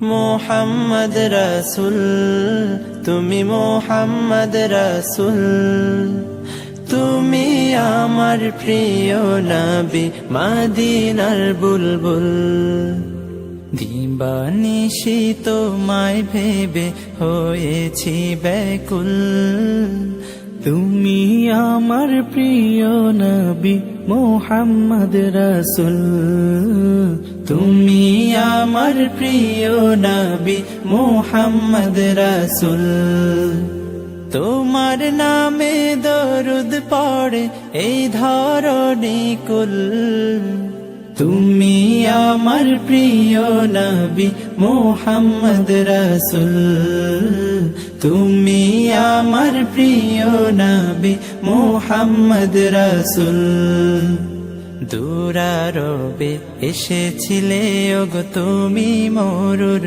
মোহাম্মদ রাসূল, তুমি মোহাম্মদ রাসূল, তুমি আমার প্রিয় নবী, মদিনার বুলবুল। দিবানিশি তোমায় ভেবে হয়েছি ব্যাকুল, তুমি আমার প্রিয় নবী মোহাম্মদ রাসূল, তুমি আমার প্রিয় নবী মোহাম্মদ রাসূল। তোমার নামে দরুদ পড়ে এই ধরণী কুল, তুমি আমার প্রিয় নবী মোহাম্মদ রাসূল, তুমি আমার প্রিয় নবী মোহাম্মদ রাসূল। দুরারবে এসেছিলে ওগো তুমি মরুর